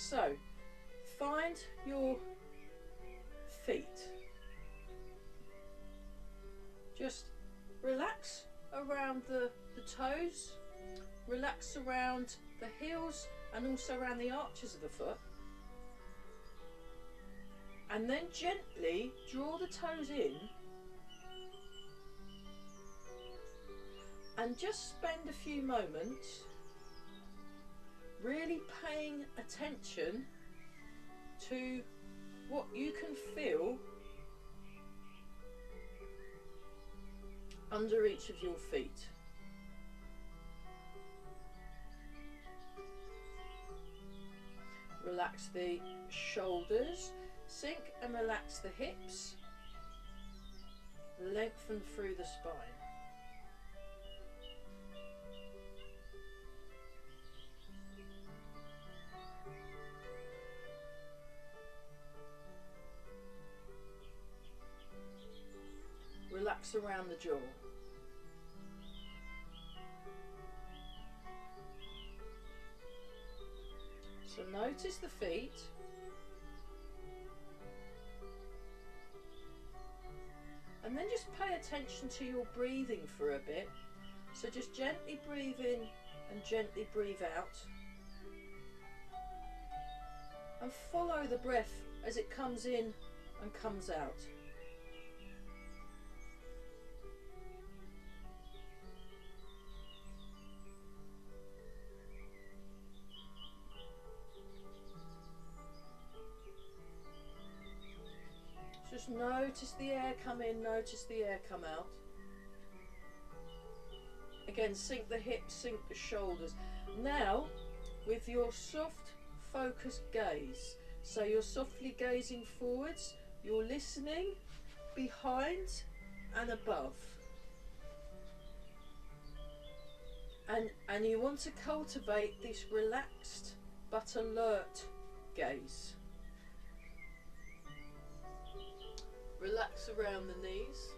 So find your feet. Just relax around the toes, relax around the heels and also around the arches of the foot. And then gently draw the toes in and just spend a few moments really paying attention to what you can feel under each of your feet. Relax the shoulders, sink and relax the hips, lengthen through the spine. Relax around the jaw. So notice the feet. And then just pay attention to your breathing for a bit. So just gently breathe in and gently breathe out. And follow the breath as it comes in and comes out. Just notice the air come in, notice the air come out. Again, sink the hips, sink the shoulders. Now, with your soft, focused gaze, so you're softly gazing forwards, you're listening behind and above. And you want to cultivate this relaxed but alert gaze. Relax around the knees.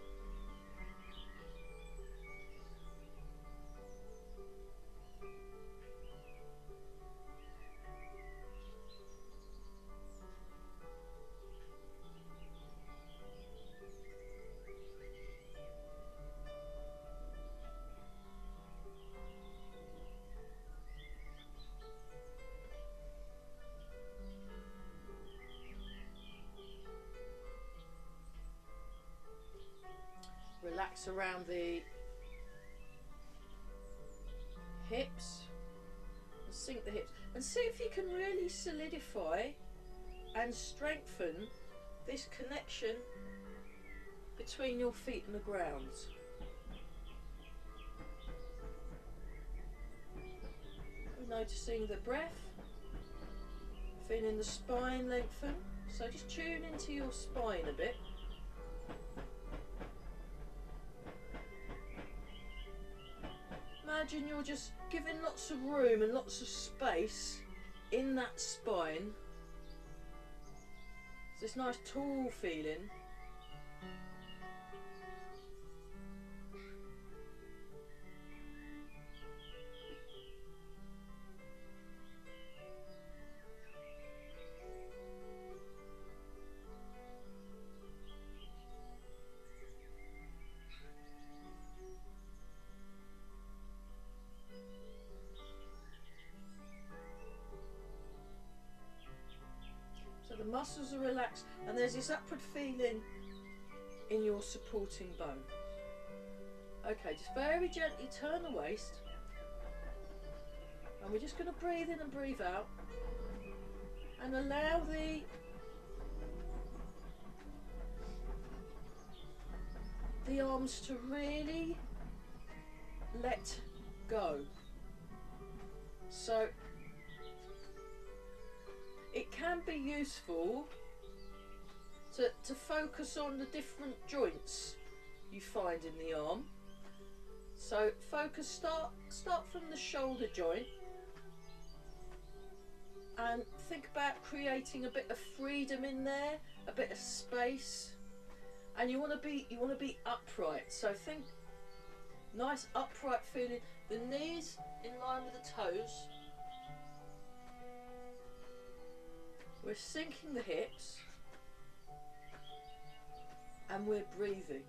Relax around the hips and sink the hips and see if you can really solidify and strengthen this connection between your feet and the ground. Noticing the breath, feeling the spine lengthen, so just tune into your spine a bit. Imagine you're just giving lots of room and lots of space in that spine. It's this nice tall feeling. The muscles are relaxed and there's this upward feeling in your supporting bone. Okay, just very gently turn the waist and we're just going to breathe in and breathe out and allow the arms to really let go. So it can be useful to focus on the different joints you find in the arm. So focus, start from the shoulder joint and think about creating a bit of freedom in there, a bit of space, and you want to be upright. So think nice upright feeling, the knees in line with the toes. We're sinking the hips and we're breathing.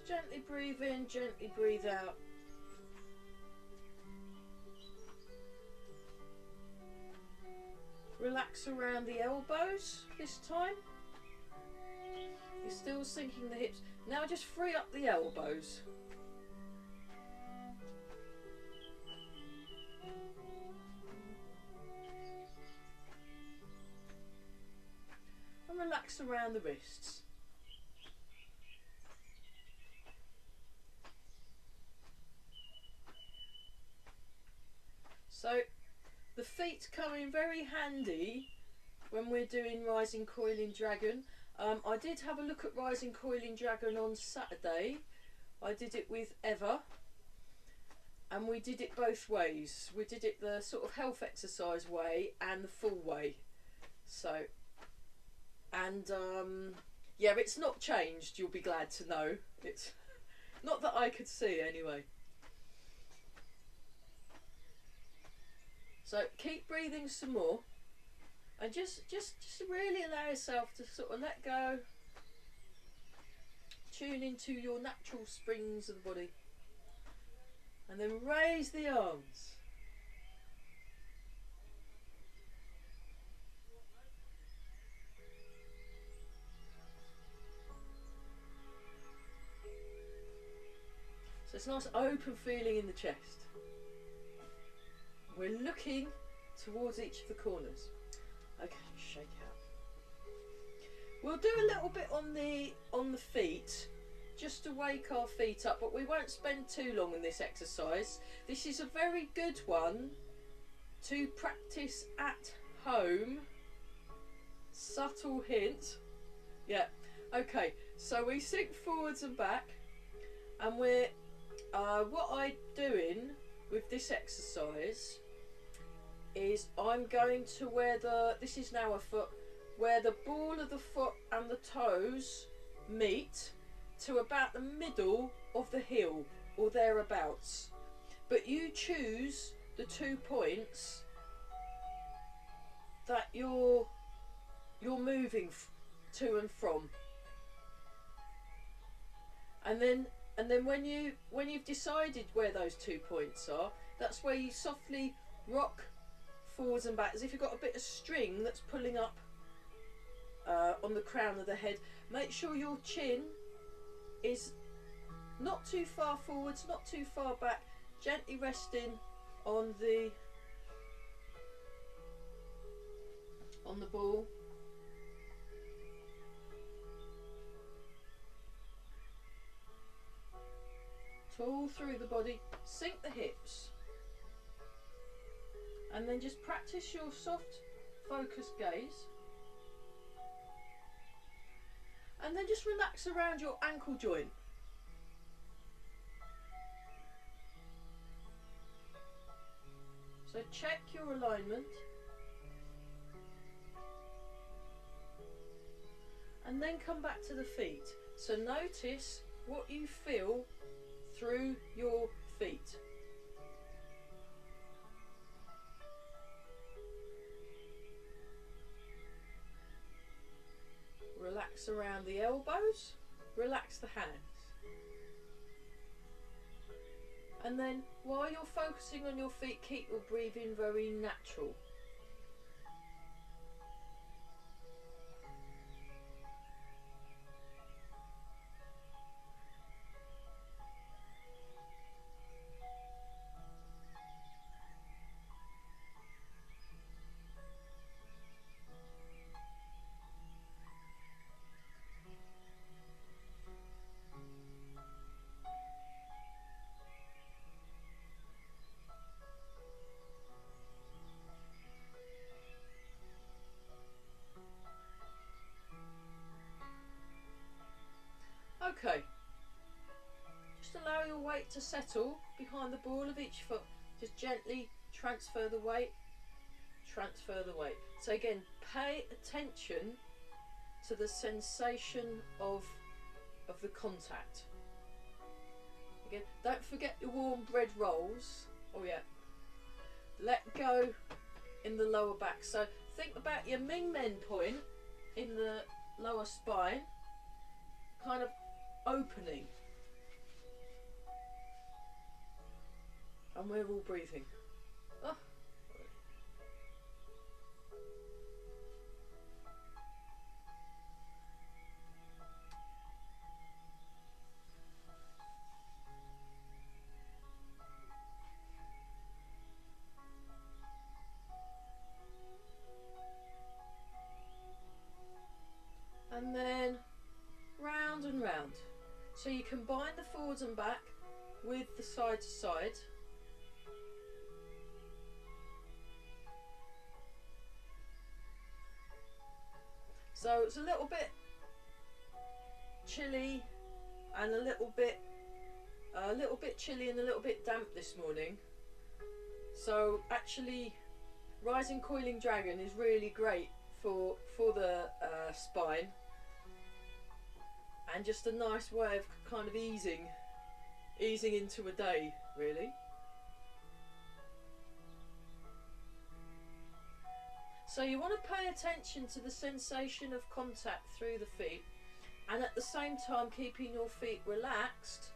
Gently breathe in, gently breathe out. Relax around the elbows this time. You're still sinking the hips. Now just free up the elbows. And relax around the wrists. So the feet come in very handy when we're doing Rising Coiling Dragon. I did have a look at Rising Coiling Dragon on Saturday. I did it with Eva and we did it both ways. We did it the sort of health exercise way and the full way. So, and yeah, it's not changed, you'll be glad to know. It's not that I could see anyway. So keep breathing some more and just really allow yourself to sort of let go, tune into your natural springs of the body and then raise the arms. So it's a nice open feeling in the chest. We're looking towards each of the corners. Okay, shake out. We'll do a little bit on the feet, just to wake our feet up, but we won't spend too long on this exercise. This is a very good one to practice at home. Subtle hint. Yeah. Okay, so we sink forwards and back, and we're what I'm doing with this exercise is I'm going to where this is now a foot, where the ball of the foot and the toes meet to about the middle of the heel or thereabouts. But you choose the 2 points that you're moving to and from. And then when you've decided where those 2 points are, that's where you softly rock forwards and back as if you've got a bit of string that's pulling up on the crown of the head. Make sure your chin is not too far forwards, not too far back, gently resting on the ball. Tall through the body, sink the hips, and then just practice your soft focused gaze, and then just relax around your ankle joint. So check your alignment and then come back to the feet. So notice what you feel through your feet. Relax around the elbows, relax the hands. And then while you're focusing on your feet, keep your breathing very natural. Okay, just allow your weight to settle behind the ball of each foot. Just gently transfer the weight, transfer the weight. So again, pay attention to the sensation of the contact. Again, don't forget your warm bread rolls. Oh yeah. Let go in the lower back. So think about your Ming Men point in the lower spine, kind of opening. And we're all breathing. Oh. And then round and round. So you combine the forwards and back with the side to side. So it's a little bit chilly and a little bit chilly and a little bit damp this morning. So actually, Rising Coiling Dragon is really great for the spine, and just a nice way of kind of easing into a day, really. So you want to pay attention to the sensation of contact through the feet, and at the same time keeping your feet relaxed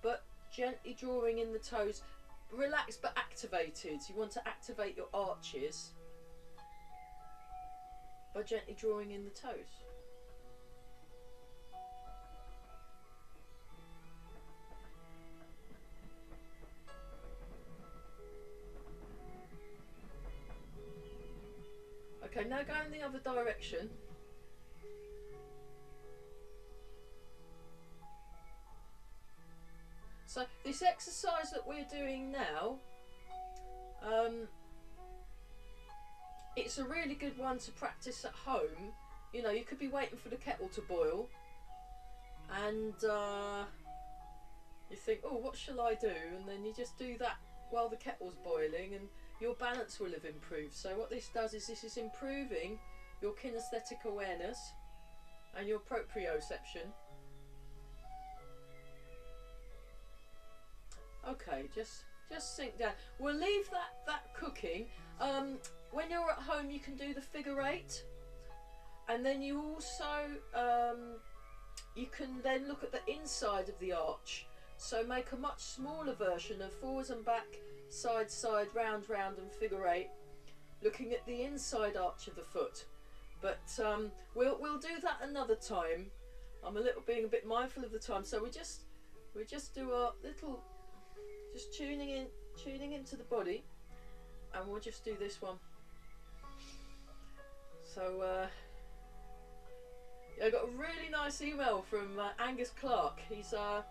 but gently drawing in the toes. Relaxed but activated. You want to activate your arches by gently drawing in the toes. Okay, now go in the other direction. So this exercise that we're doing now, it's a really good one to practice at home. You know, you could be waiting for the kettle to boil and you think, oh, what shall I do? And then you just do that while the kettle's boiling and your balance will have improved. So what this does is this is improving your kinesthetic awareness and your proprioception. Okay, just sink down. We'll leave that cooking. When you're at home, you can do the figure eight, and then you also you can then look at the inside of the arch. So make a much smaller version of forwards and back, side, side, round, round, and figure eight, looking at the inside arch of the foot. But we'll do that another time. I'm being a bit mindful of the time, so we just do a little. Just tuning into the body, and we'll just do this one. So I got a really nice email from Angus Clark. He's a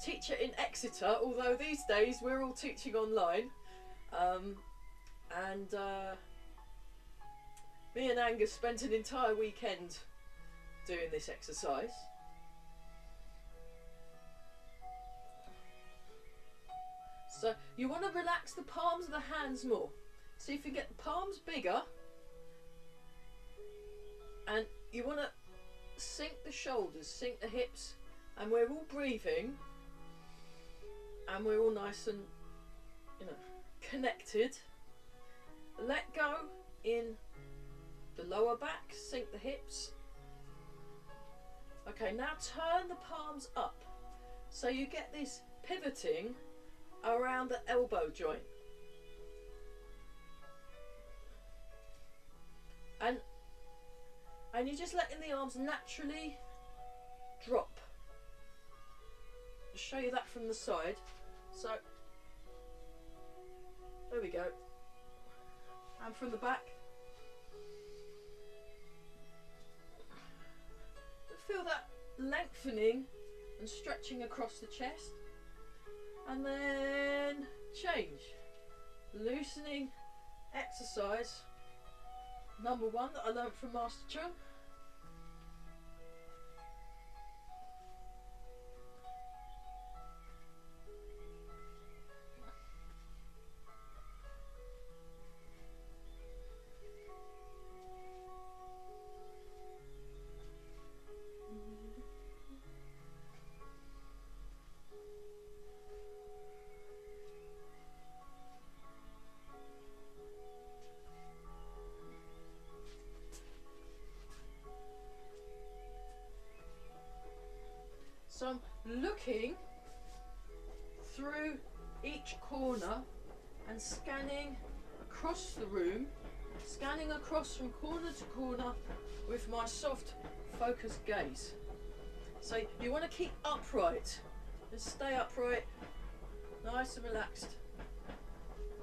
teacher in Exeter, although these days we're all teaching online. And me and Angus spent an entire weekend doing this exercise. So you want to relax the palms of the hands more. See if you get the palms bigger, and you want to sink the shoulders, sink the hips, and we're all breathing, and we're all nice and, you know, connected. Let go in the lower back, sink the hips. Okay, now turn the palms up, so you get this pivoting around the elbow joint, and you're just letting the arms naturally drop. I'll show you that from the side. So there we go, and from the back. Feel that lengthening and stretching across the chest. And then change. Loosening exercise number one that I learned from Master Chung. So I'm looking through each corner and scanning across the room, scanning across from corner to corner with my soft focused gaze. So you want to keep upright, just stay upright, nice and relaxed.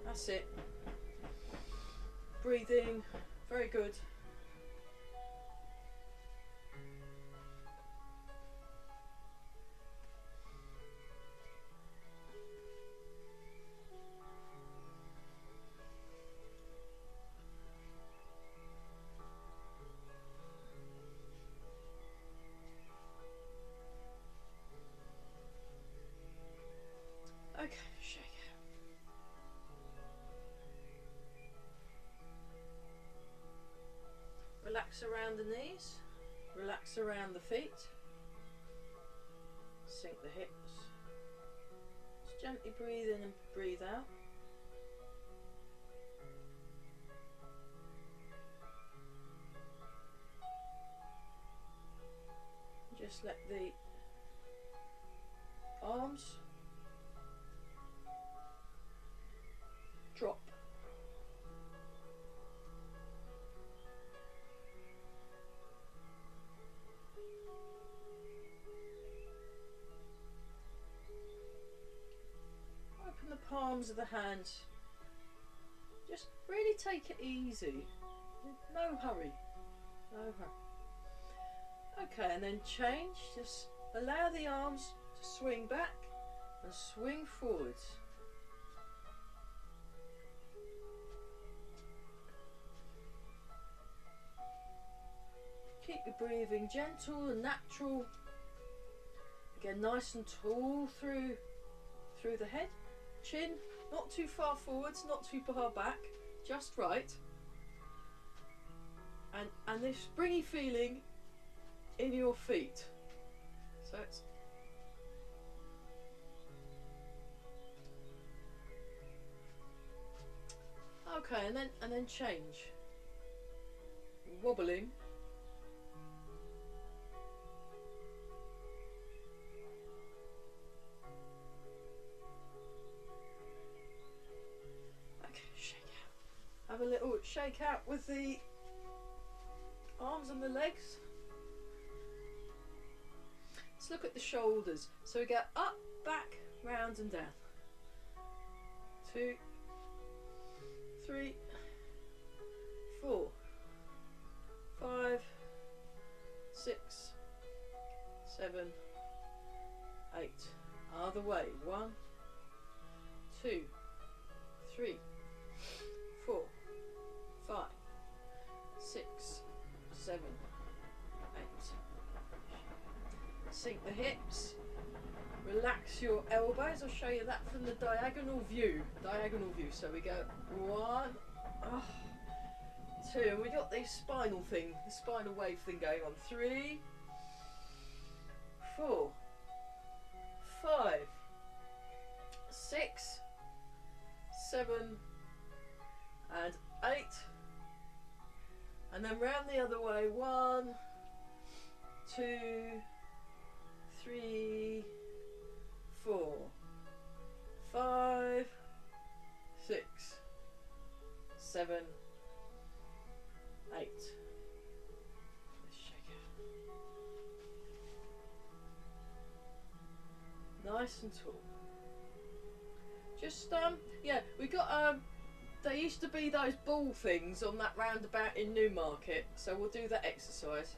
That's it. Breathing, very good. Okay, shake it. Relax around the knees, relax around the feet, sink the hips. Just gently breathe in and breathe out. Just let the arms drop. Open the palms of the hands. Just really take it easy. No hurry. No hurry. Okay, and then change. Just allow the arms to swing back and swing forwards. Keep your breathing gentle and natural. Again, nice and tall through the head. Chin not too far forwards, not too far back, just right. And this springy feeling in your feet. So it's okay, and then change. Wobbling. Okay, shake out. Have a little shake out with the arms and the legs. Let's look at the shoulders. So we go up, back, round and down. 2, 3, 4, 5, 6, 7, 8. Other way. 1, 2, 3, 4, 5, 6, 7, 8. Sink the hips. Relax your elbows. I'll show you that from the diagonal view. So we go 1, 2, and we got the spinal wave thing going on. 3, 4, 5, 6, 7, and 8. And then round the other way. 1, 2, 3, 4, 5, 6, 7, 8. Let's shake it. Nice and tall. Just yeah, we got there used to be those ball things on that roundabout in Newmarket, so we'll do that exercise.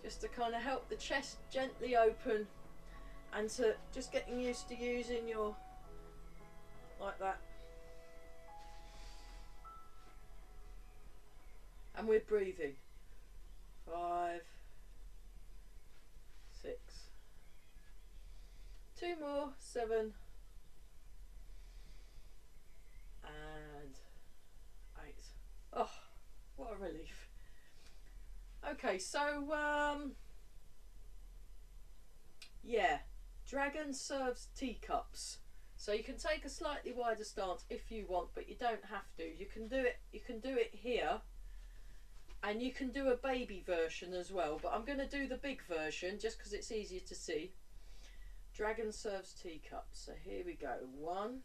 Just to kind of help the chest gently open and to just getting used to using your, like that. And we're breathing. 5, 6. 2 more. 7. And 8. Oh, what a relief. Okay, so yeah, dragon serves teacups. So you can take a slightly wider stance if you want, but you don't have to. You can do it here And you can do a baby version as well, but I'm going to do the big version just because it's easier to see. Dragon serves teacups. So here we go. 1,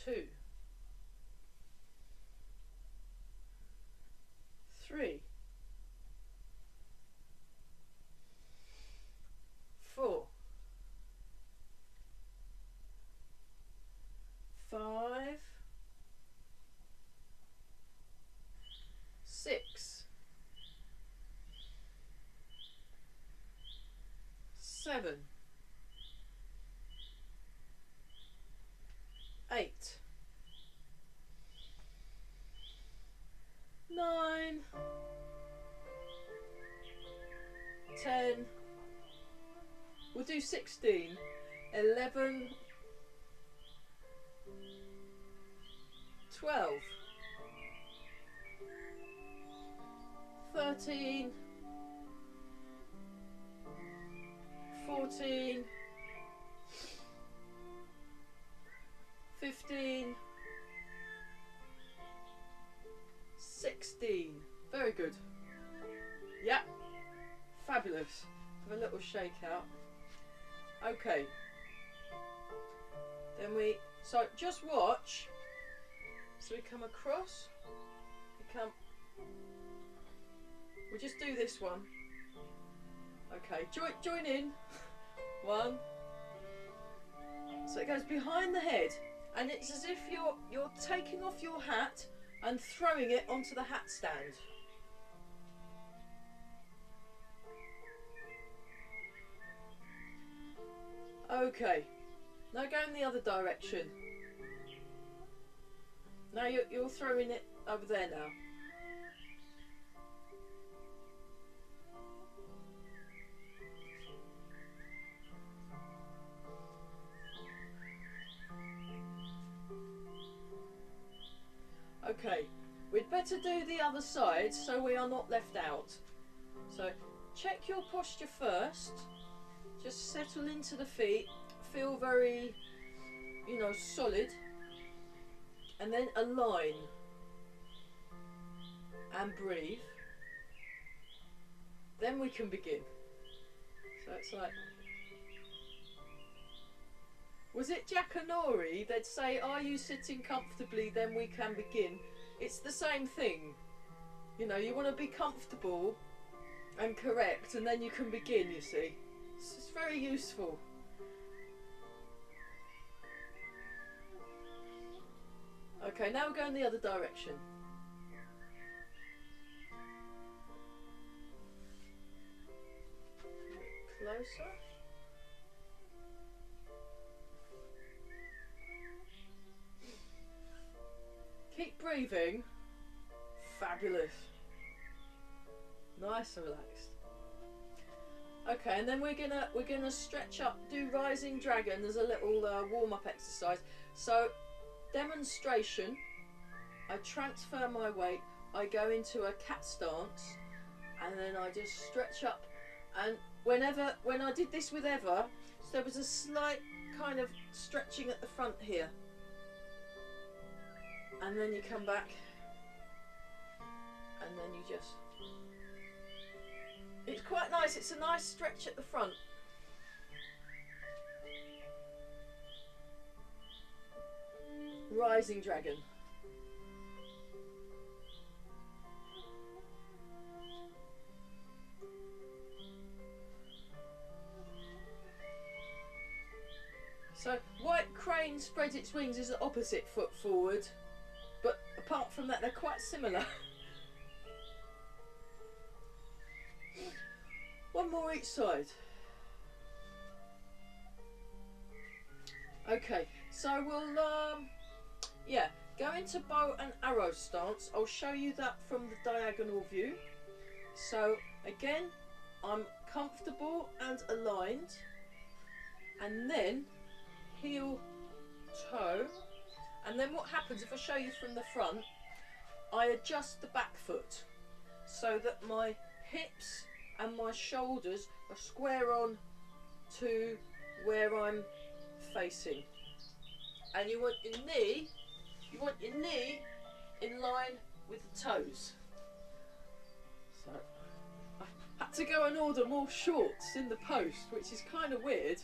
2, 3, 4, 5, 6, 7, 8, 9, 10, we'll do 16, 11, 12, 13, 14, 15, 16. Very good. Yeah, fabulous. Have a little shake out. Okay. Then so just watch. So we come across. We'll just do this one. Okay, join in. 1. So it goes behind the head, and it's as if you're taking off your hat and throwing it onto the hat stand. Okay, now go in the other direction. Now you're throwing it over there now. Okay, we'd better do the other side so we are not left out. So check your posture first. Just settle into the feet. Feel very, solid. And then align. And breathe. Then we can begin. So it's like... Was it Jackanory? They'd say, are you sitting comfortably, then we can begin. It's the same thing. You want to be comfortable and correct, and then you can begin, you see. It's very useful. Okay, now we're going the other direction. Closer. Keep breathing. Fabulous. Nice and relaxed. Okay, and then we're gonna stretch up, do rising dragon. There's a little warm-up exercise. So, demonstration. I transfer my weight. I go into a cat stance, and then I just stretch up. And when I did this with Eva, so there was a slight kind of stretching at the front here. And then you come back, and then you just... It's quite nice, it's a nice stretch at the front. Rising dragon. So, white crane spreads its wings is the opposite foot forward. But apart from that, they're quite similar. One more each side. Okay, so we'll go into bow and arrow stance. I'll show you that from the diagonal view. So again, I'm comfortable and aligned, and then heel, toe. And then what happens, if I show you from the front, I adjust the back foot so that my hips and my shoulders are square on to where I'm facing. And you want your knee in line with the toes. So I had to go and order more shorts in the post, which is kind of weird,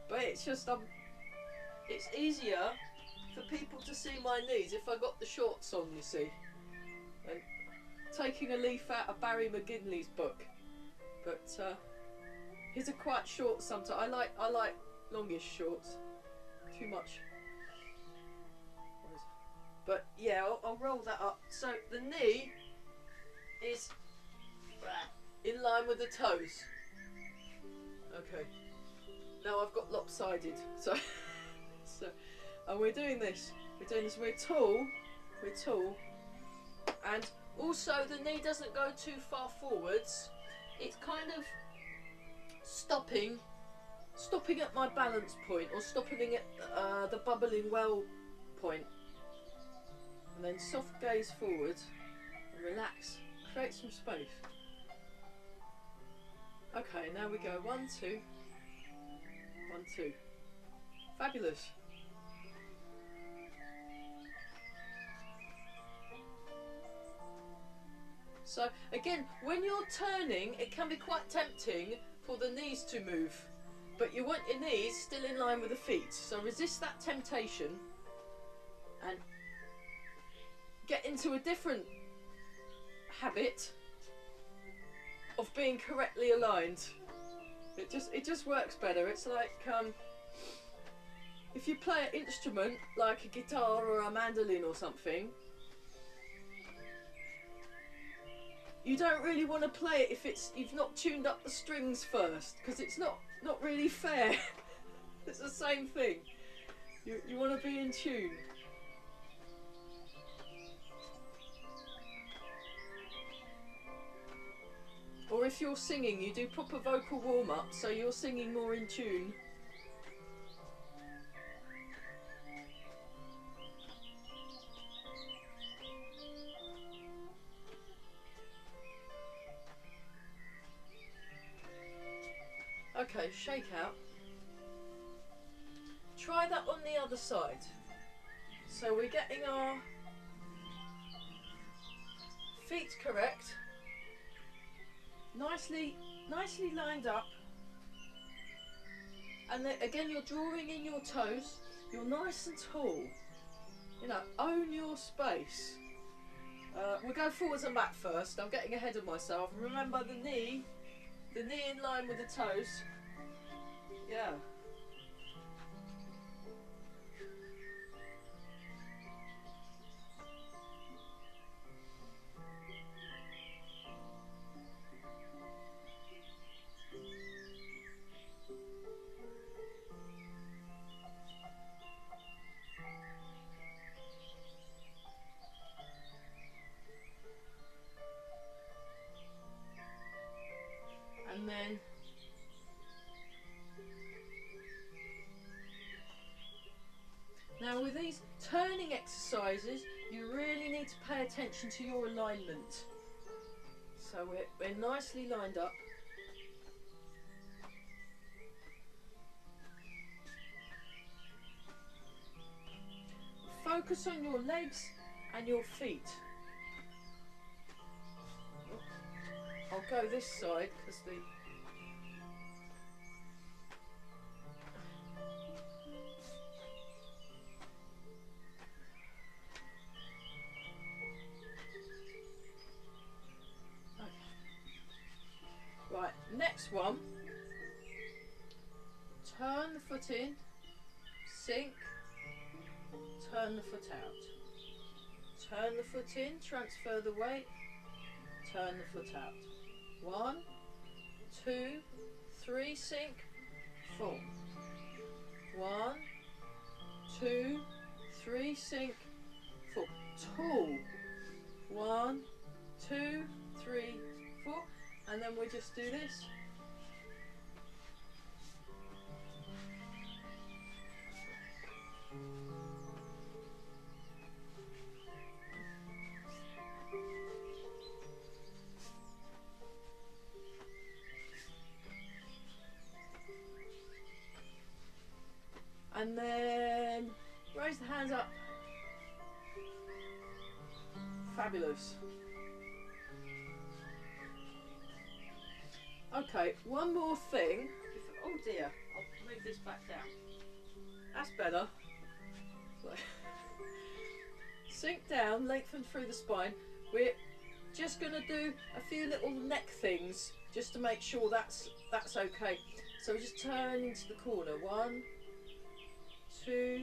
but it's just it's easier for people to see my knees if I got the shorts on, you see. And taking a leaf out of Barry McGinley's book, but his are quite short sometimes. I like longish shorts. Too much. But yeah, I'll roll that up. So the knee is in line with the toes. Okay. Now I've got lopsided. So and we're doing this. We're tall. We're tall. And also the knee doesn't go too far forwards. It's kind of stopping at my balance point, or stopping at the bubbling well point. And then soft gaze forward and relax. Create some space. Okay, now we go 1, 2. 1, 2. Fabulous. So again, when you're turning, it can be quite tempting for the knees to move, but you want your knees still in line with the feet. So resist that temptation and get into a different habit of being correctly aligned. It just works better. It's like if you play an instrument like a guitar or a mandolin or something, you don't really want to play it if you've not tuned up the strings first, because it's not really fair. It's the same thing. You want to be in tune. Or if you're singing, you do proper vocal warm-up, so you're singing more in tune. Okay, shake out. Try that on the other side. So we're getting our feet correct. Nicely lined up, and then again you're drawing in your toes. You're nice and tall. You know, own your space. We'll go forwards and back first. I'm getting ahead of myself. Remember the knee in line with the toes. Yeah. And then now with these turning exercises, you really need to pay attention to your alignment. So we're nicely lined up. Focus on your legs and your feet. I'll go this side because the right, next one. Turn the foot in, sink, turn the foot out. Turn the foot in, transfer the weight, turn the foot out. 1, 2, 3, sink, 4. 1, 2, 3, sink, 4. Tall. 1, 2, 3, 4. And then we just do this. And then raise the hands up. Fabulous. Okay, one more thing. Oh dear, I'll move this back down. That's better. Sink down, lengthen through the spine. We're just going to do a few little neck things just to make sure that's okay. So we just turn into the corner. 1, 2,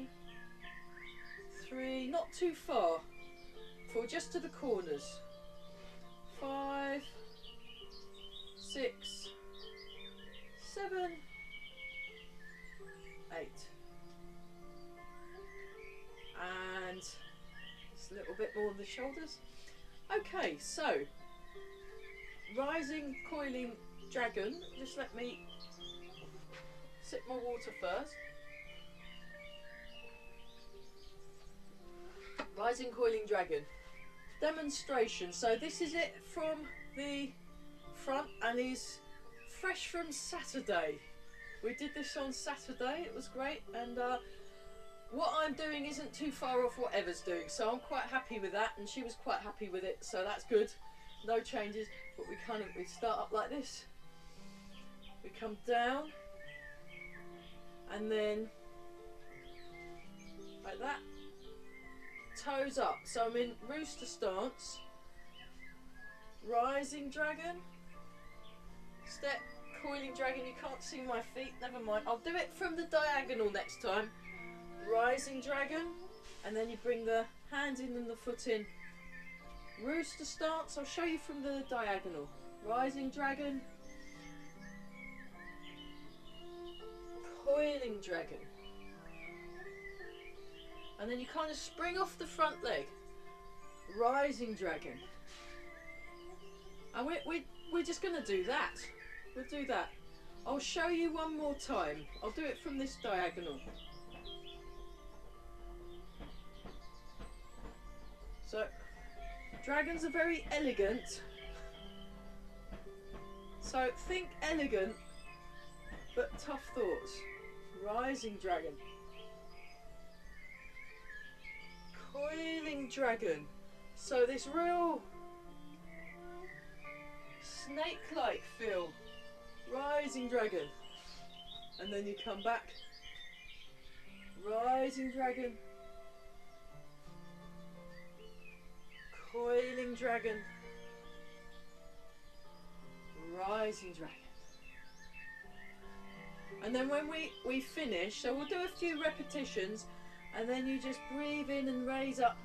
3, not too far. 4, just to the corners. 5, 6, 7, 8. And just a little bit more on the shoulders. Okay, so rising coiling dragon. Just let me sip my water first. Rising coiling dragon demonstration. So this is it from the front and is fresh from Saturday. We did this on Saturday. It was great, and what I'm doing isn't too far off what Eva's doing, so I'm quite happy with that, and she was quite happy with it, so that's good. No changes, but we start up like this. We come down, and then like that. Toes up. So I'm in rooster stance. Rising dragon. Step, coiling dragon. You can't see my feet. Never mind. I'll do it from the diagonal next time. Rising dragon, and then you bring the hands in and the foot in. Rooster stance, I'll show you from the diagonal. Rising dragon, coiling dragon, and then you kind of spring off the front leg. Rising dragon, and we're just going to do that. We'll do that. I'll show you one more time. I'll do it from this diagonal. So, dragons are very elegant. So think elegant, but tough thoughts. Rising dragon. Coiling dragon. So this real snake-like feel. Rising dragon. And then you come back. Rising dragon. Coiling dragon, rising dragon, and then when we finish, so we'll do a few repetitions, and then you just breathe in and raise up,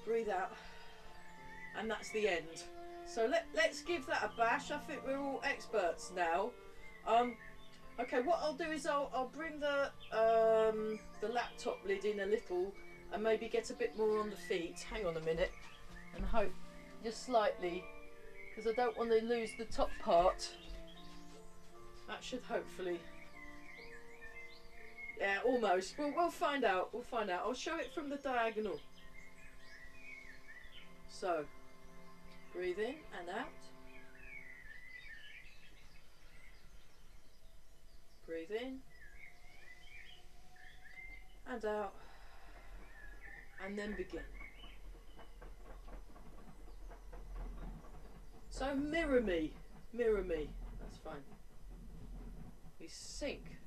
breathe out, and that's the end. So let's give that a bash. I think we're all experts now. Okay, what I'll do is I'll bring the laptop lid in a little, and maybe get a bit more on the feet. Hang on a minute. And hope just slightly, because I don't want to lose the top part. That should hopefully, yeah, almost. We'll find out. We'll find out. I'll show it from the diagonal. So, breathe in and out. Breathe in and out, and then begin. So mirror me, that's fine. We sink,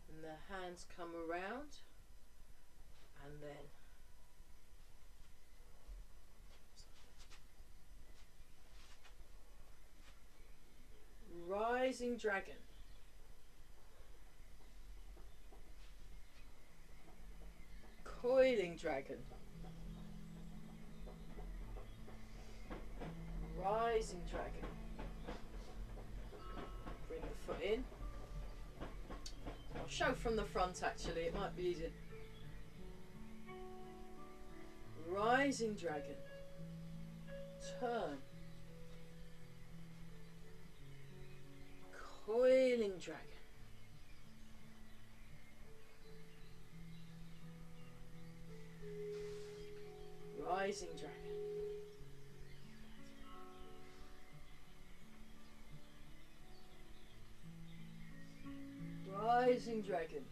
and the hands come around, and then rising dragon. Coiling dragon. Rising dragon. Bring the foot in. I'll show from the front actually, it might be easier. Rising dragon. Turn. Coiling dragon. Rising dragon. Rising dragon.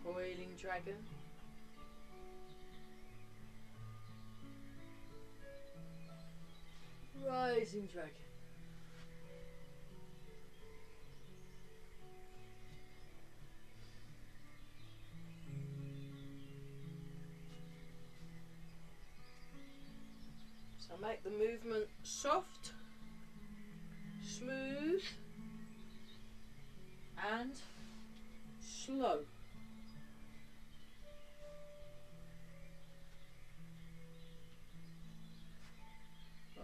Coiling dragon. rising dragon. So make the movement soft, smooth and slow.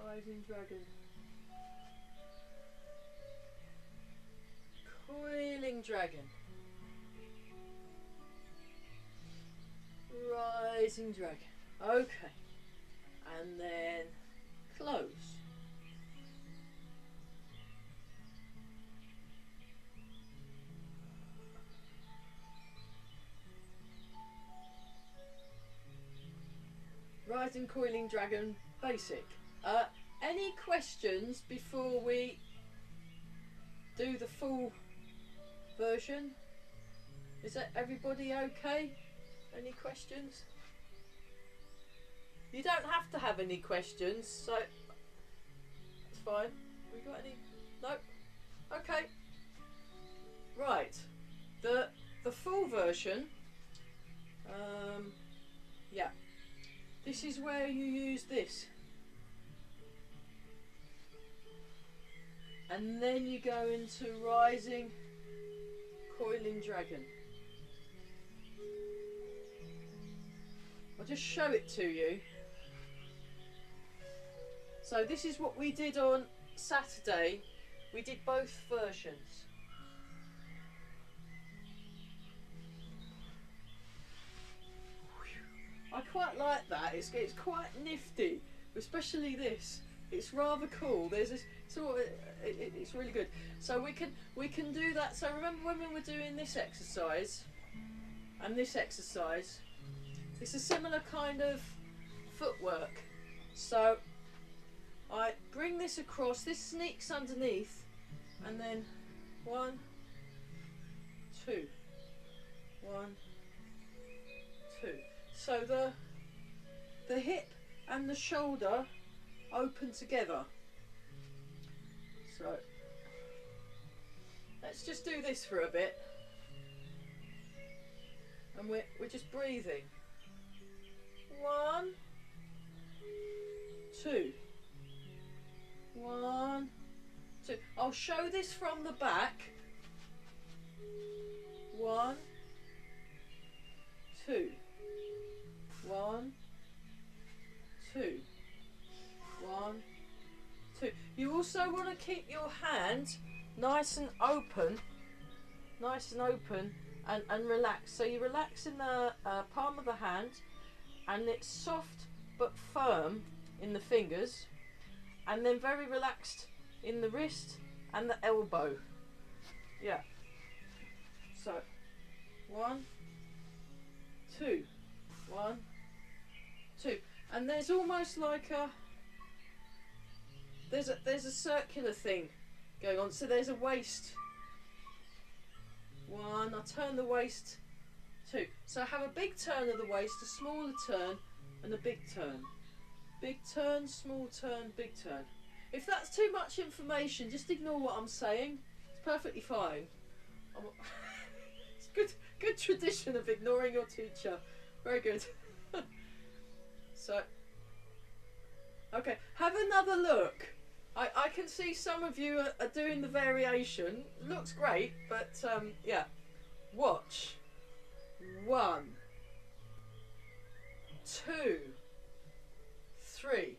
Rising dragon. Coiling dragon. Rising dragon. Okay. And then close. Rising coiling dragon basic. Any questions before we do the full version? Is that everybody okay? Any questions? You don't have to have any questions, so it's fine. We got any? No? Okay. Right. The full version. Yeah. This is where you use this. And then you go into rising coiling dragon. I'll just show it to you. So this is what we did on Saturday. We did both versions. I quite like that. It's quite nifty, especially this. It's rather cool. There's this sort of, it's really good. So we can do that. So remember when we were doing this exercise and this exercise, it's a similar kind of footwork. So I bring this across, this sneaks underneath, and then 1, 2, 1, 2. So the hip and the shoulder open together. So let's just do this for a bit, and we're just breathing. 1, 2. 1, 2. I'll show this from the back. 1, 2. 1, 2. 1, 2. You also want to keep your hand nice and open, and relax. So you relax in the palm of the hand, and it's soft but firm in the fingers, and then very relaxed in the wrist and the elbow. Yeah. So 1, 2. 1, 2. And there's almost like there's a circular thing going on. So there's a waist. 1. I turn the waist. 2. So I have a big turn of the waist, a smaller turn, and a big turn. Big turn, small turn, big turn. If that's too much information, just ignore what I'm saying. It's perfectly fine. It's good tradition of ignoring your teacher. Very good. So, okay, have another look. I can see some of you are doing the variation. Looks great, but yeah. Watch. 1, 2, 3.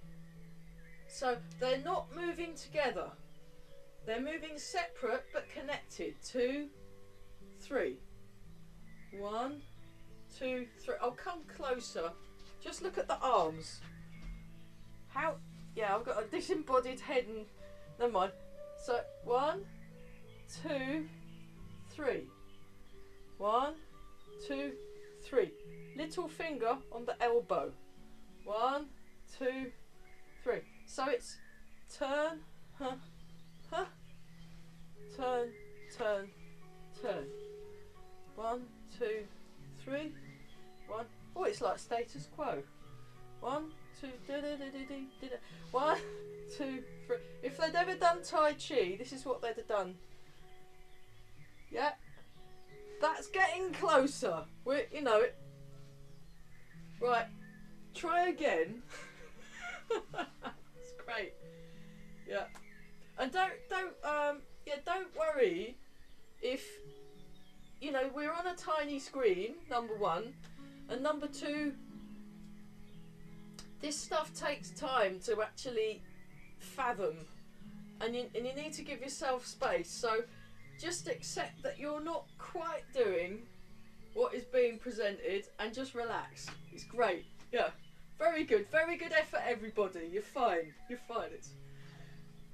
So they're not moving together. They're moving separate but connected. 2, 3. 1, 2, 3. I'll come closer. Just look at the arms. How? Yeah, I've got a disembodied head and never mind. So 1, 2, 3. 1, 2, 3. Little finger on the elbow. 1, 2, 3. So it's turn, turn, turn, turn. 1, 2, 3. 1. Oh, it's like status quo. 1, 2, 1, 2, never done Tai Chi, this is what they'd have done. Yeah, that's getting closer. We're, you know it. Right, try again. It's great. Yeah, and don't worry if, you know, we're on a tiny screen, number one, and number two, this stuff takes time to actually fathom, and you need to give yourself space. So just accept that you're not quite doing what is being presented and just relax. It's great. Yeah, very good effort, everybody. You're fine, it's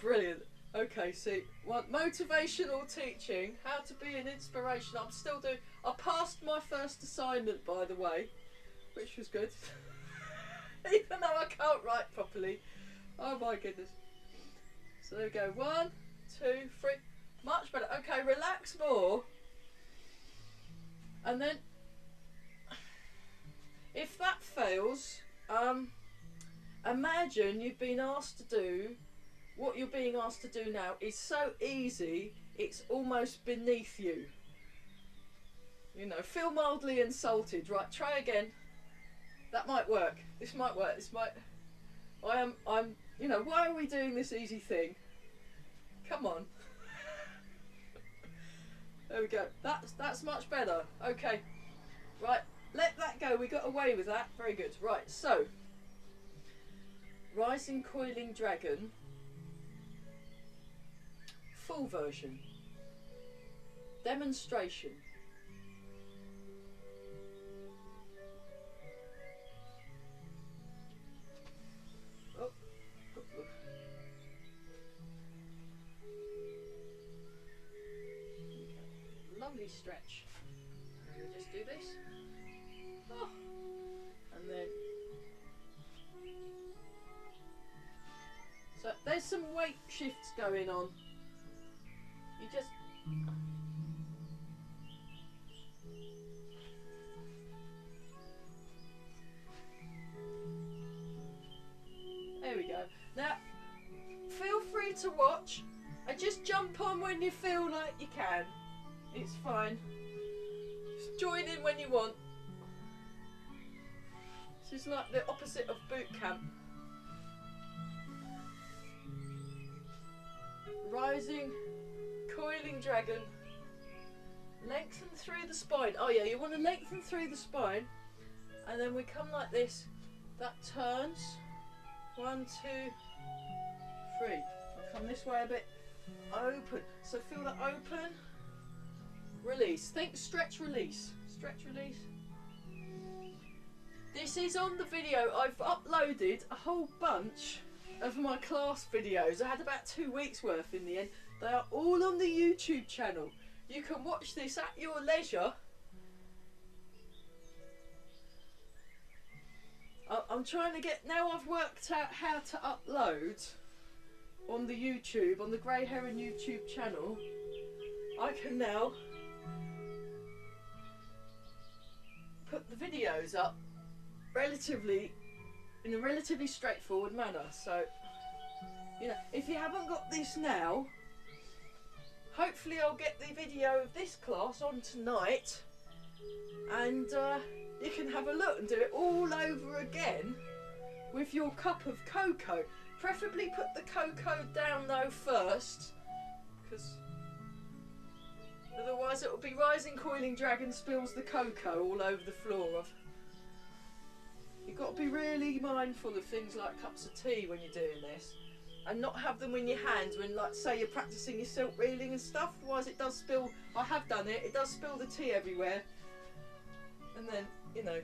brilliant. Okay, see, motivational teaching, how to be an inspiration. I'm still doing, I passed my first assignment, by the way, which was good. Even though I can't write properly. Oh my goodness. So there we go, 1, 2, 3, much better. Okay, relax more. And then, if that fails, imagine you've been asked to do what you're being asked to do now is so easy, it's almost beneath you. You know, feel mildly insulted. Right, try again. That might work. This might work. This might. I'm. You know, why are we doing this easy thing? Come on. There we go. That's much better. Okay. Right. Let that go. We got away with that. Very good. Right. So, Rising Coiling Dragon. Full version. Demonstration. Oh. Lovely stretch. And we just do this. Oh. And then. So there's some weight shifts going on. You just. There we go. Now, feel free to watch and just jump on when you feel like you can. It's fine. Just join in when you want. This is like the opposite of boot camp. Rising Coiling Dragon. Lengthen through the spine. Oh yeah, you want to lengthen through the spine. And then we come like this. That turns. 1, 2, 3. I'll come this way a bit. Open. So feel that open. Release. Think stretch, release. Stretch, release. This is on the video. I've uploaded a whole bunch of my class videos. I had about 2 weeks worth in the end. They are all on the YouTube channel. You can watch this at your leisure. I'm trying to get, now I've worked out how to upload on the YouTube, on the Grey Heron YouTube channel, I can now put the videos up in a relatively straightforward manner. So, you know, if you haven't got this now, hopefully I'll get the video of this class on tonight, and you can have a look and do it all over again with your cup of cocoa. Preferably put the cocoa down though first, because otherwise it will be Rising Coiling Dragon spills the cocoa all over the floor. You've got to be really mindful of things like cups of tea when you're doing this, and not have them in your hands when, like, say you're practicing your silk reeling and stuff, otherwise it does spill. I have done it, it does spill the tea everywhere, and then, you know.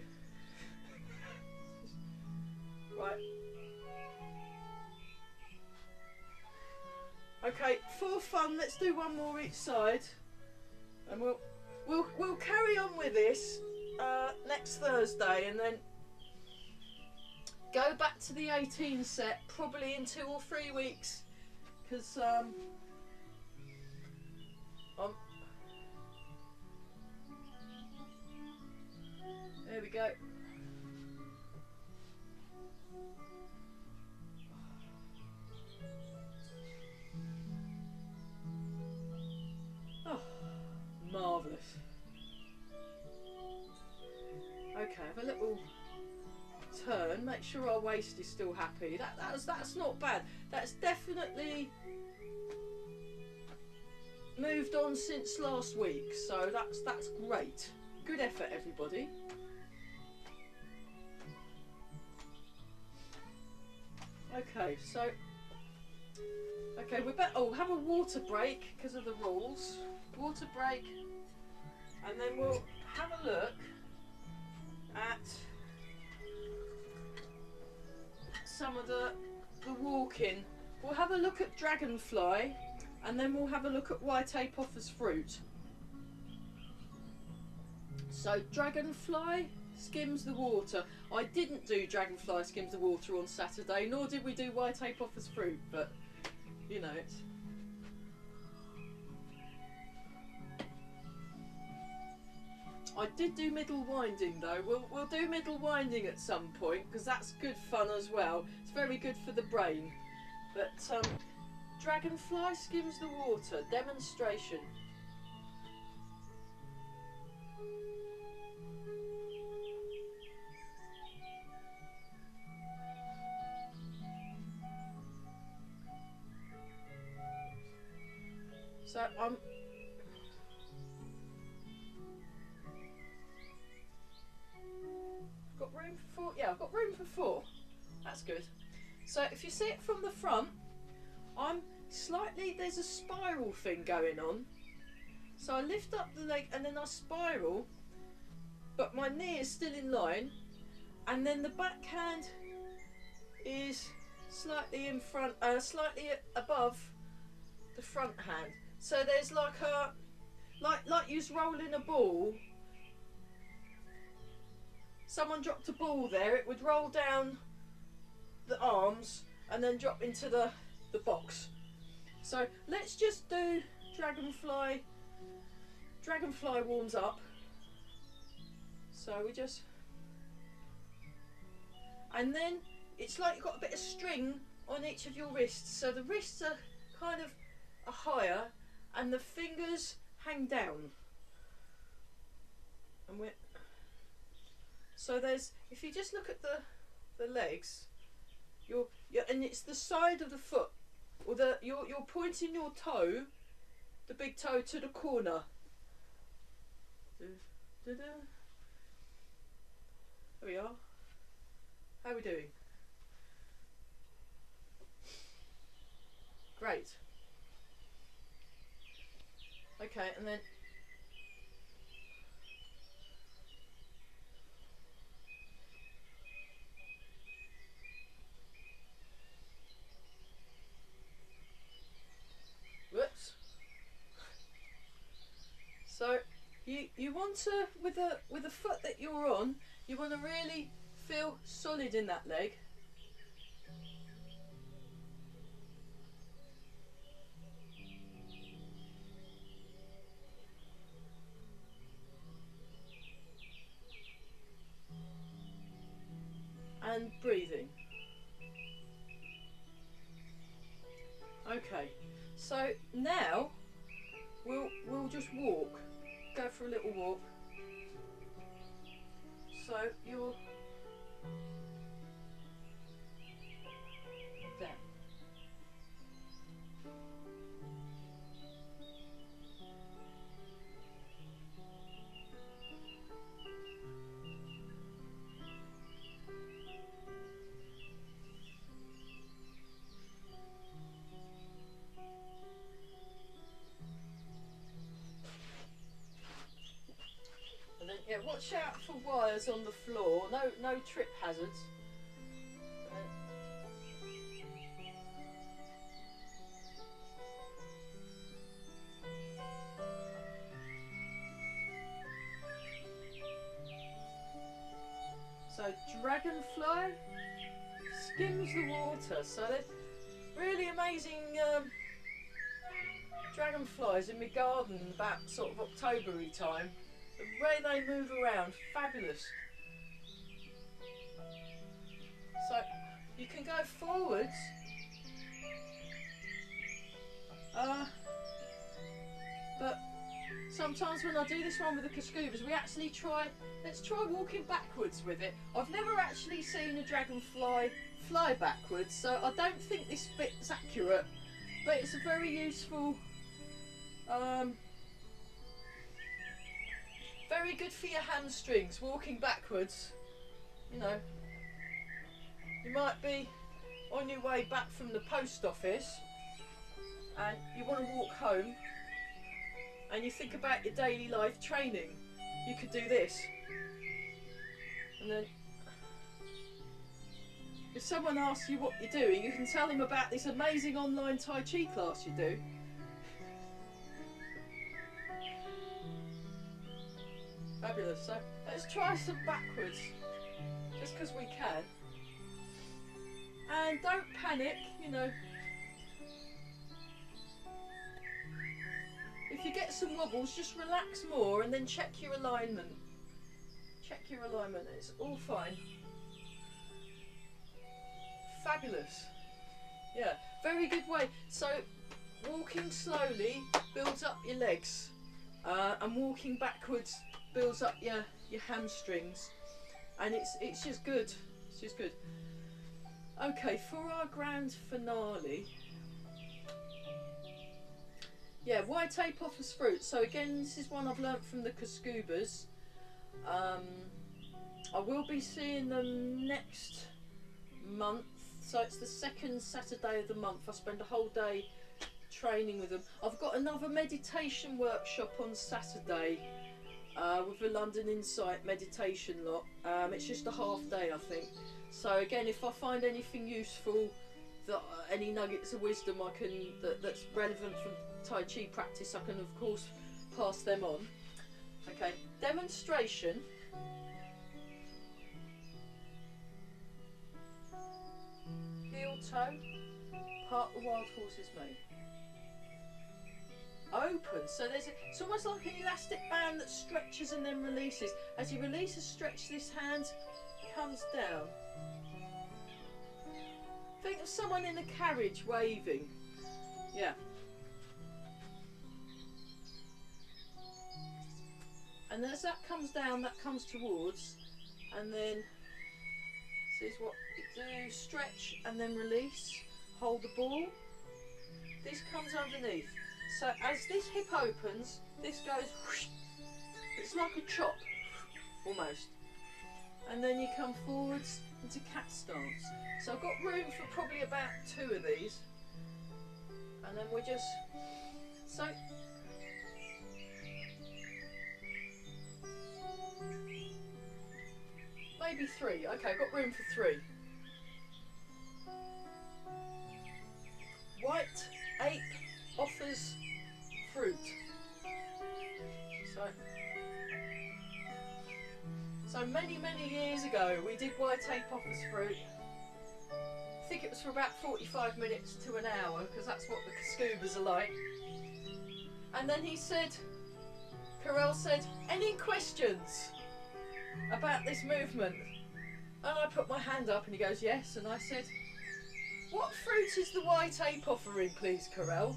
Right. Okay, for fun, let's do one more each side, and we'll carry on with this next Thursday, and then go back to the 18 set probably in 2 or 3 weeks, because there we go. Okay, have a little turn. Make sure our waist is still happy. That's not bad. That's definitely moved on since last week. So that's great. Good effort, everybody. Okay, so we're we'll have a water break because of the rules. Water break, and then we'll have a look at some of the walking. We'll have a look at Dragonfly, and then we'll have a look at White Apophy's fruit. So Dragonfly skims the water. I didn't do Dragonfly skims the water on Saturday, nor did we do White Apophy's fruit, but you know it's. I did do middle winding though. We'll do middle winding at some point because that's good fun as well. It's very good for the brain. But Dragonfly skims the water demonstration. So got room for 4? Yeah, I've got room for 4. That's good. So if you see it from the front, I'm slightly, there's a spiral thing going on. So I lift up the leg and then I spiral, but my knee is still in line, and then the backhand is slightly in front, slightly above the front hand. So there's like a, like you's rolling a ball. Someone dropped a ball there, it would roll down the arms and then drop into the box. So let's just do Dragonfly. Dragonfly warms up. So we just, and then it's like you've got a bit of string on each of your wrists. So the wrists are kind of higher and the fingers hang down. And we're, so there's, if you just look at the legs, you're and it's the side of the foot, or you're pointing your toe, the big toe, to the corner. There we are. How are we doing? Great. Okay, and then whoops. So you want to, with the foot that you're on, you want to really feel solid in that leg. And breathing. Okay, so now we'll just walk. Go for a little walk. So you're there. And then, yeah, watch out for wires on the floor. No trip hazards. So Dragonfly skims the water. So there's really amazing dragonflies in my garden about sort of October-y time. The way they move around, fabulous. So you can go forwards, but so sometimes when I do this one with the Skims, we actually let's try walking backwards with it. I've never actually seen a dragonfly fly backwards, so I don't think this bit's accurate, but it's a very useful, very good for your hamstrings, walking backwards. You know, you might be on your way back from the post office and you want to walk home and you think about your daily life training, you could do this. And then if someone asks you what you're doing, you can tell them about this amazing online Tai Chi class you do. Fabulous. So let's try some backwards, just because we can. And don't panic, you know. If you get some wobbles, just relax more and then check your alignment. Check your alignment, it's all fine. Fabulous. Yeah, very good way. So walking slowly builds up your legs, and walking backwards builds up your hamstrings, and it's just good. It's just good. Okay, for our grand finale, yeah, why tape off as fruit? So again, this is one I've learnt from the Skims. I will be seeing them next month, so it's the second Saturday of the month. I spend a whole day training with them. I've got another meditation workshop on Saturday with the London Insight meditation lot. It's just a half day, I think. So again, if I find anything useful, any nuggets of wisdom that's relevant from Tai Chi practice, I can of course pass them on. Okay, demonstration. Heel toe, part the wild horse's mane. Open, so it's almost like an elastic band that stretches and then releases. As you release and stretch, this hand comes down. Think of someone in a carriage waving. Yeah. And as that comes down, that comes towards, and then this is what you do: stretch and then release. Hold the ball. This comes underneath. So as this hip opens, this goes whoosh. It's like a chop, almost. And then you come forwards into cat stance. So I've got room for probably about 2 of these. And then we're just, so maybe 3. Okay, I've got room for 3. White ape offers fruit. So many years ago we did white ape offers fruit. I think it was for about 45 minutes to an hour, because that's what the Skims are like. And then he said, Carell said, any questions about this movement? And I put my hand up and he goes, yes. And I said, what fruit is the white ape offering, please, Carell?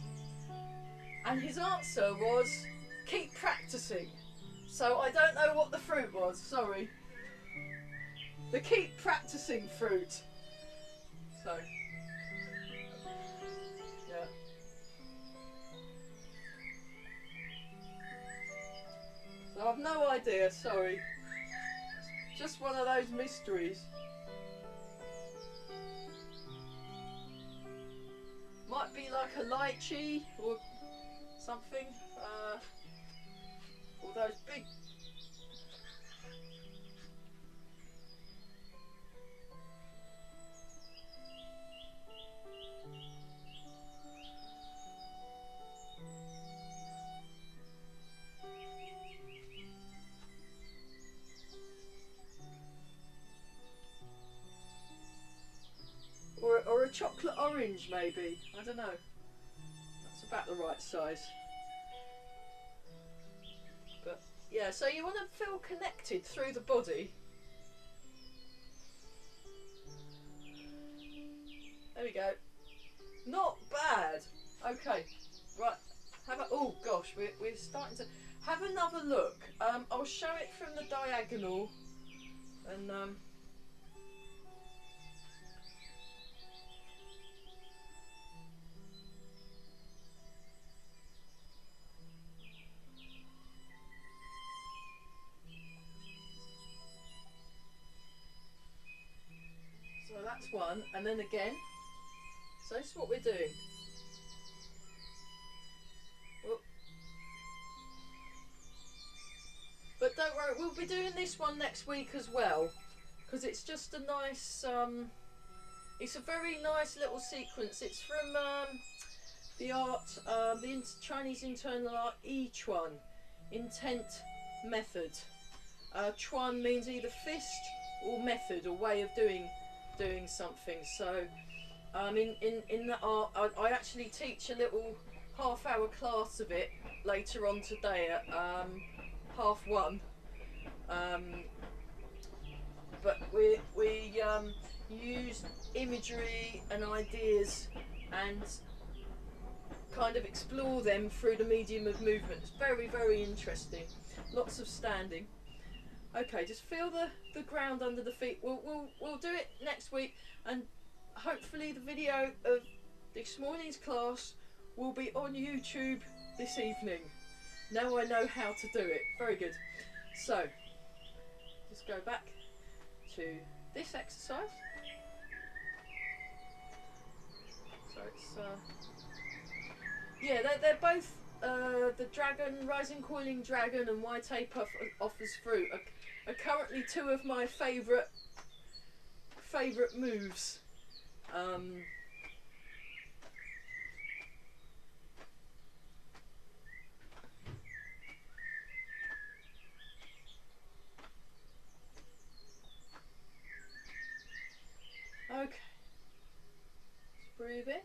And his answer was, keep practicing. So I don't know what the fruit was, sorry. The keep practicing fruit. So, yeah. So I've no idea, sorry. Just one of those mysteries. Might be like a lychee or something. All those big. Or a chocolate orange, maybe. I don't know. That's about the right size. But yeah, so you want to feel connected through the body. There we go. Not bad. Okay, right. Oh gosh, we're starting to have another look. I'll show it from the diagonal, and so that's one, and then again. So this is what we're doing. But don't worry, we'll be doing this one next week as well, because it's just a nice, it's a very nice little sequence. It's from the art, the Chinese internal art Chuan, intent method. Chuan means either fist or method or way of doing something. So in that art, I actually teach a little half-hour class of it later on today at 1:30. But we use imagery and ideas and kind of explore them through the medium of movement. It's very, very interesting. Lots of standing. Okay, just feel the ground under the feet. We'll do it next week, and hopefully the video of this morning's class will be on YouTube this evening. Now I know how to do it. Very good. So, just go back to this exercise. So it's yeah, they're both the dragon, rising coiling dragon, and why tape offers fruit are currently two of my favourite moves. Okay, just breathe in,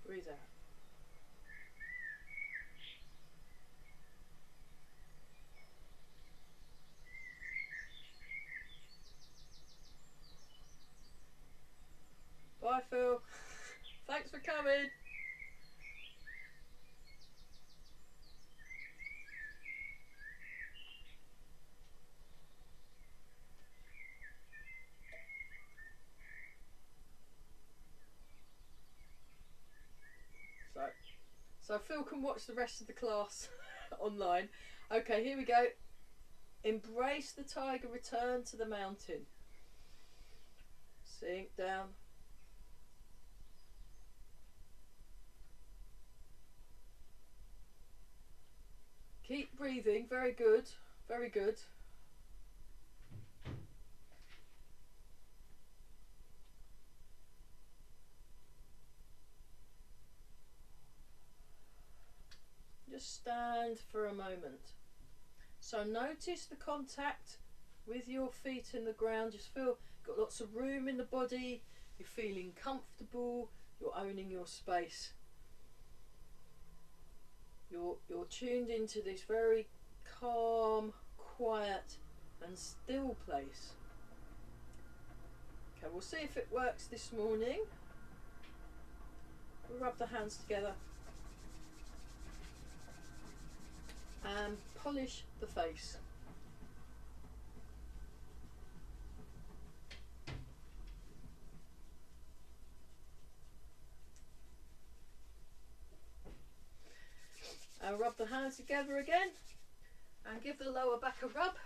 breathe out. Bye Phil, thanks for coming. So Phil can watch the rest of the class online. Okay, here we go. Embrace the tiger, return to the mountain. Sink down. Keep breathing, very good, very good. Just stand for a moment. So notice the contact with your feet in the ground. Just feel got lots of room in the body. You're feeling comfortable. You're owning your space. You're tuned into this very calm, quiet, and still place. Okay, we'll see if it works this morning. We'll rub the hands together and polish the face. And rub the hands together again and give the lower back a rub.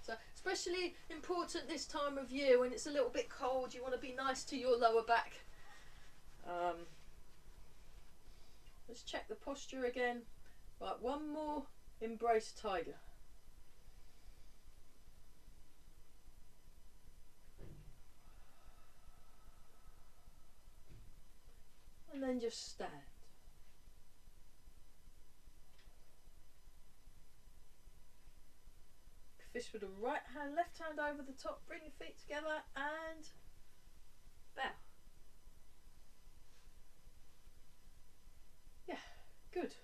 So especially important this time of year when it's a little bit cold, you want to be nice to your lower back. Let's check the posture again. Right, one more. Embrace tiger. And then just stand. Fist with the right hand, left hand over the top. Bring your feet together and bow. Yeah, good.